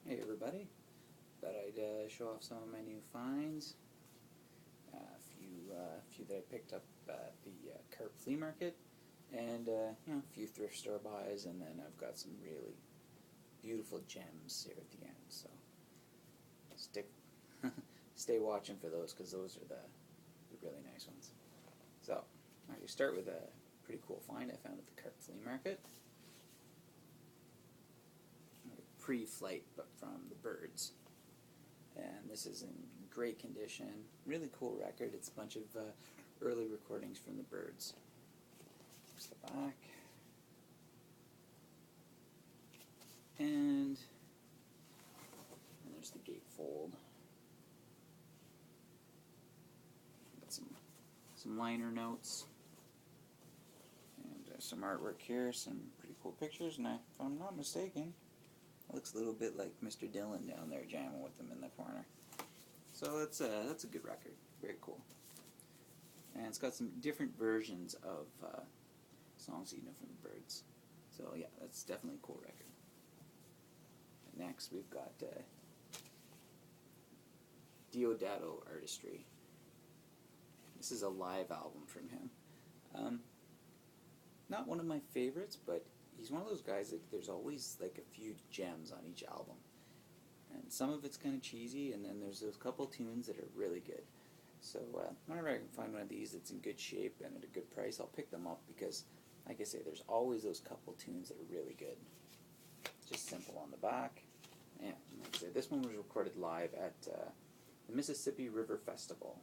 Hey everybody, thought I'd show off some of my new finds. A few that I picked up at the Carp Flea Market, and a few thrift store buys, and then I've got some really beautiful gems here at the end. So stay watching for those because those are the really nice ones. So you start with a pretty cool find I found at the Carp Flea Market. Pre-flight, but from the Birds, and this is in great condition. Really cool record. It's a bunch of early recordings from the Birds. There's the back, and there's the gatefold. Got some liner notes and some artwork here. Some pretty cool pictures, and if I'm not mistaken, looks a little bit like Mr. Dylan down there jamming with them in the corner. So that's a good record. Very cool. And it's got some different versions of songs that you know from the Birds. So yeah, that's definitely a cool record. And next we've got Deodato Artistry. This is a live album from him. Not one of my favorites, but he's one of those guys that there's always like a few gems on each album. And some of it's kind of cheesy, and then there's those couple tunes that are really good. So whenever I can find one of these that's in good shape and at a good price, I'll pick them up because, like I say, there's always those couple tunes that are really good. Just simple on the back. And like I say, this one was recorded live at the Mississippi River Festival.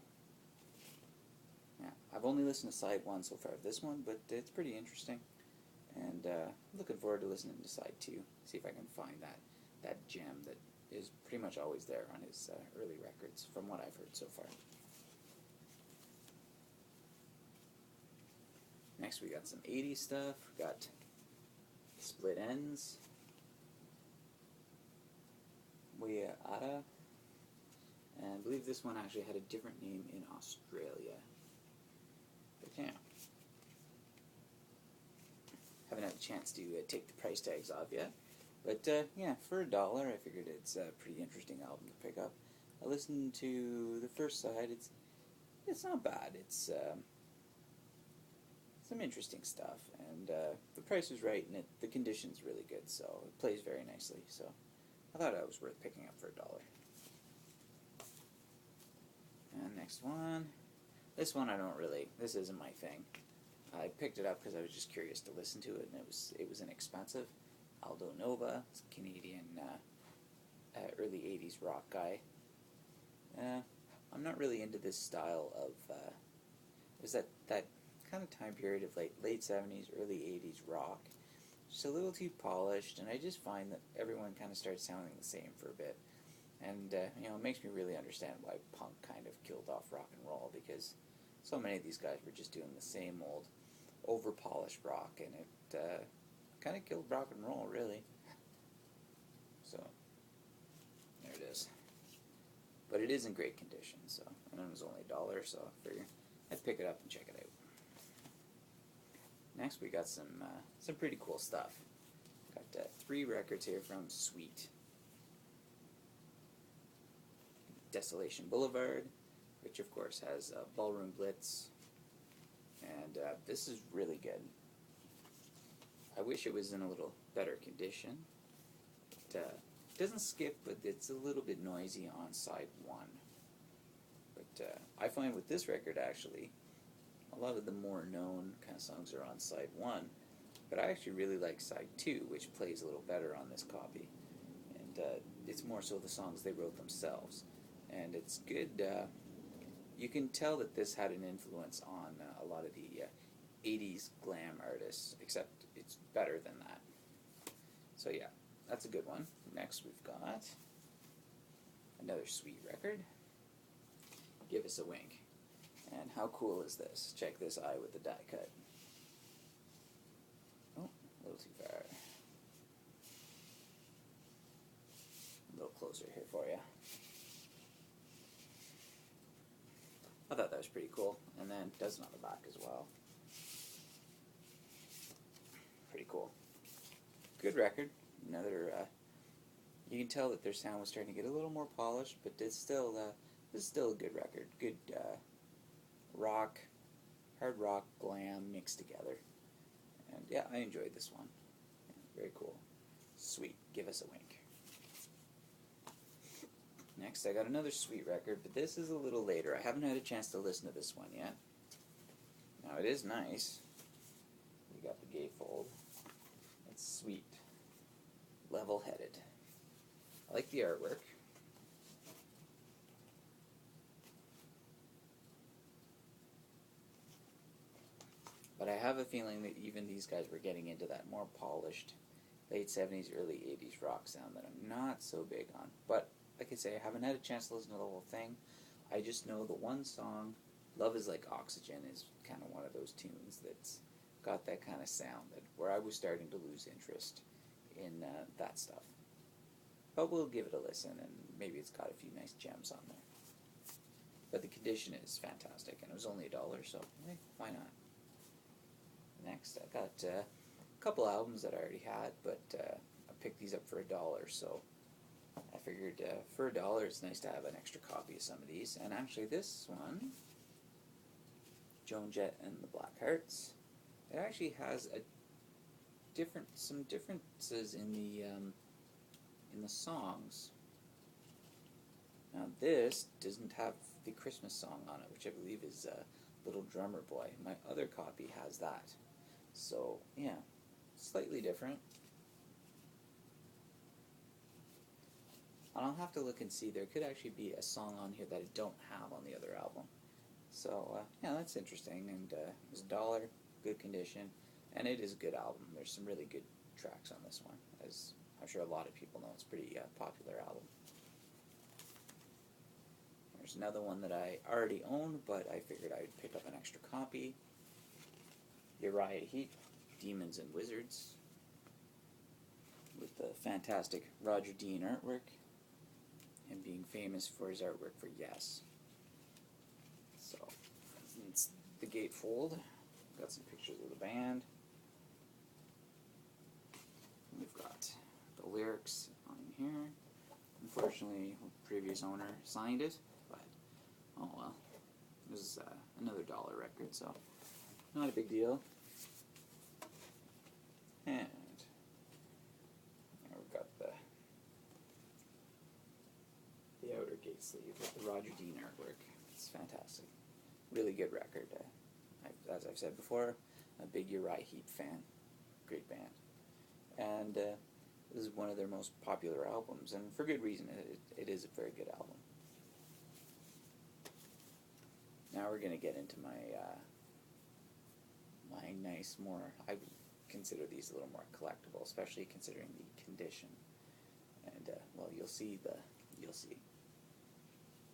Yeah, I've only listened to side one so far of this one, but it's pretty interesting. And I'm looking forward to listening to side two, see if I can find that gem that is pretty much always there on his early records, from what I've heard so far. Next we got some 80s stuff. We got Split Ends, We Ada, and I believe this one actually had a different name in Australia. But yeah. Haven't had a chance to take the price tags off yet. But yeah, for $1, I figured it's a pretty interesting album to pick up. I listened to the first side. It's not bad. It's some interesting stuff, and the price was right, and the condition's really good, so it plays very nicely. So I thought it was worth picking up for $1. And next one. This one this isn't my thing. I picked it up because I was just curious to listen to it, and it was inexpensive. Aldo Nova, it's a Canadian early 80s rock guy. I'm not really into this style of, it was that kind of time period of late 70s, early 80s rock. Just a little too polished, and I just find that everyone kind of starts sounding the same for a bit. And, it makes me really understand why punk kind of killed off rock and roll, because so many of these guys were just doing the same old over-polished rock, and it kind of killed rock and roll, really. So, there it is. But it is in great condition, so, and it was only $1, so I figured I'd pick it up and check it out. Next, we got some pretty cool stuff. Got 3 records here from Sweet. Desolation Boulevard, which of course has Ballroom Blitz, and this is really good. I wish it was in a little better condition. It doesn't skip, but it's a little bit noisy on side 1. But I find with this record, actually, a lot of the more known kind of songs are on side 1, but I actually really like side 2, which plays a little better on this copy. And it's more so the songs they wrote themselves. And it's good. You can tell that this had an influence on a lot of the 80s glam artists, except it's better than that. So yeah, that's a good one. Next we've got another Sweet record, Give Us a Wink. And how cool is this? Check this eye with the die cut. Oh, a little too far. A little closer here for you. I thought that was pretty cool, and then it does it on the back as well. Pretty cool. Good record. Another, you can tell that their sound was starting to get a little more polished, but it's still this is still a good record. Good rock, hard rock, glam mixed together. And yeah, I enjoyed this one. Yeah, very cool. Sweet. Give us a wink. Next, I got another Sweet record, but this is a little later. I haven't had a chance to listen to this one yet. Now, it is nice. We got the gatefold. It's sweet. Level-headed. I like the artwork. But I have a feeling that even these guys were getting into that more polished late 70s, early 80s rock sound that I'm not so big on. But, like I say, I haven't had a chance to listen to the whole thing. I just know the one song, Love is Like Oxygen, is kind of one of those tunes that's got that kind of sound that where I was starting to lose interest in that stuff. But we'll give it a listen, and maybe it's got a few nice gems on there. But the condition is fantastic, and it was only $1, so hey, why not? Next, I got a couple albums that I already had, but I picked these up for $1, so I figured for $1 it's nice to have an extra copy of some of these. And actually this one, Joan Jett and the Blackhearts, it actually has some differences in the songs. Now this doesn't have the Christmas song on it, which I believe is Little Drummer Boy. My other copy has that. So, yeah, slightly different. And I'll have to look and see. There could actually be a song on here that I don't have on the other album. So, yeah, that's interesting. And it was $1, good condition. And it is a good album. There's some really good tracks on this one, as I'm sure a lot of people know. It's a pretty popular album. There's another one that I already own, but I figured I'd pick up an extra copy. Uriah Heep, Demons and Wizards, with the fantastic Roger Dean artwork, and being famous for his artwork for Yes. So, it's the gatefold. Got some pictures of the band. We've got the lyrics on here. Unfortunately, the previous owner signed it, but oh well. It was another $1 record, so not a big deal. And we've got the outer gate sleeve with the Roger Dean artwork. It's fantastic. Really good record. As I've said before, a big Uriah Heep fan. Great band. And this is one of their most popular albums, and for good reason. It is a very good album. Now we're going to get into my nice, more, I would consider these a little more collectible, especially considering the condition. And, well, you'll see.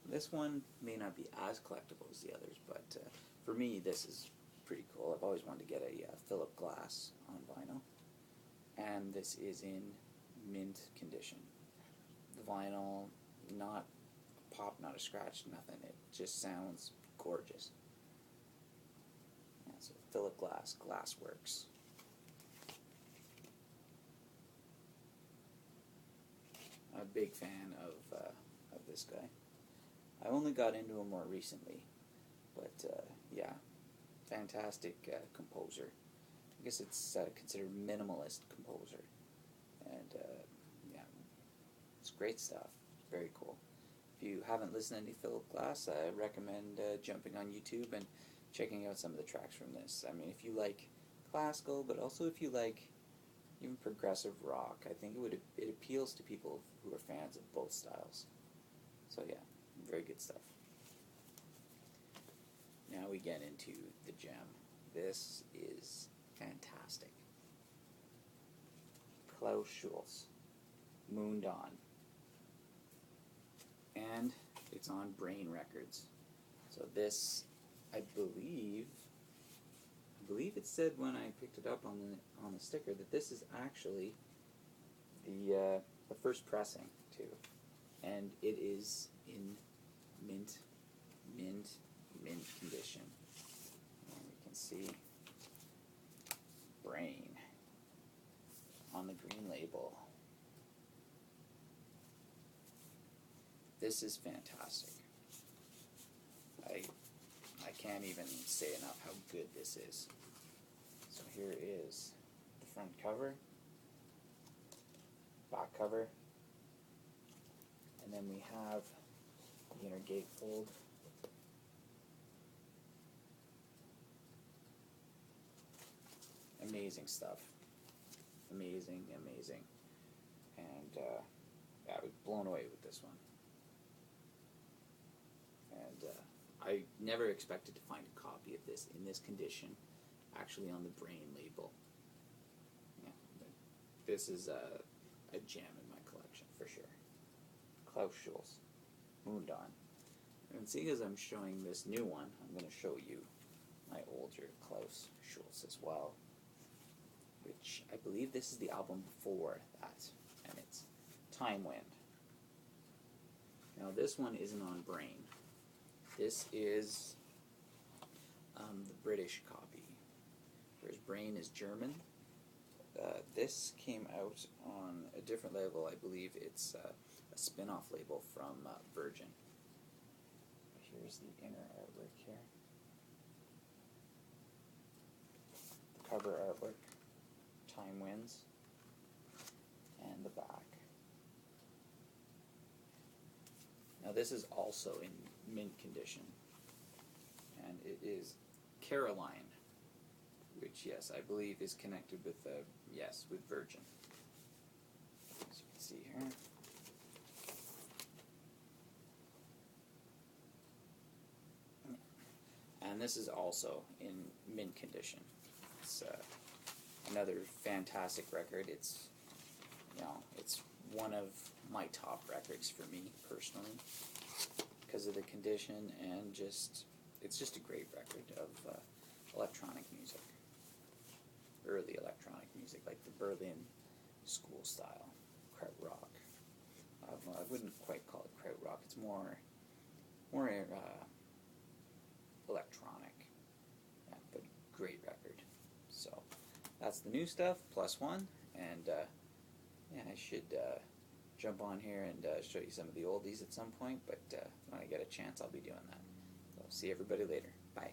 This one may not be as collectible as the others, but for me, this is pretty cool. I've always wanted to get a Philip Glass on vinyl, and this is in mint condition. The vinyl, not a pop, not a scratch, nothing. It just sounds gorgeous. Yeah, so Philip Glass, Glassworks. I'm a big fan of this guy. I only got into him more recently, but yeah, fantastic composer. I guess it's considered minimalist composer, and yeah, it's great stuff. Very cool. If you haven't listened to any Philip Glass, I recommend jumping on YouTube and checking out some of the tracks from this. I mean, if you like classical, but also if you like even progressive rock, I think it appeals to people who are fans of both styles. So yeah, very good stuff. Now we get into the gem. This is fantastic. Klaus Schulze, Moon Dawn. And it's on Brain Records. So this, I believe it said when I picked it up on the sticker that this is actually the first pressing too, and it is in mint condition. And we can see Brain on the green label. this is fantastic. I can't even say enough how good this is. So here is the front cover, back cover, and then we have the inner gatefold. Amazing stuff. Amazing, amazing. And yeah, I was blown away with this one. And I never expected to find a copy of this in this condition actually on the Brain label. Yeah, this is a gem in my collection for sure. Klaus Schulze, Moondawn. And seeing as I'm showing this new one, I'm going to show you my older Klaus Schulze as well, which I believe this is the album before that, and it's Time Wind. Now this one isn't on Brain. This is the British copy, whereas Brain is German. This came out on a different label. I believe it's a spin-off label from Virgin. Here's the inner artwork here. The cover artwork, Time Winds, and the back. Now this is also in mint condition, and it is Caroline, which, yes, I believe is connected with, with Virgin. As you can see here. And this is also in mint condition. It's another fantastic record. It's, it's one of my top records for me personally because of the condition, and it's just a great record of electronic music, early electronic music, like the Berlin school style krautrock. I wouldn't quite call it krautrock. It's more electronic, yeah, but great record. So that's the new stuff, +1, and I should jump on here and show you some of the oldies at some point, but when I get a chance I'll be doing that. So see everybody later. Bye.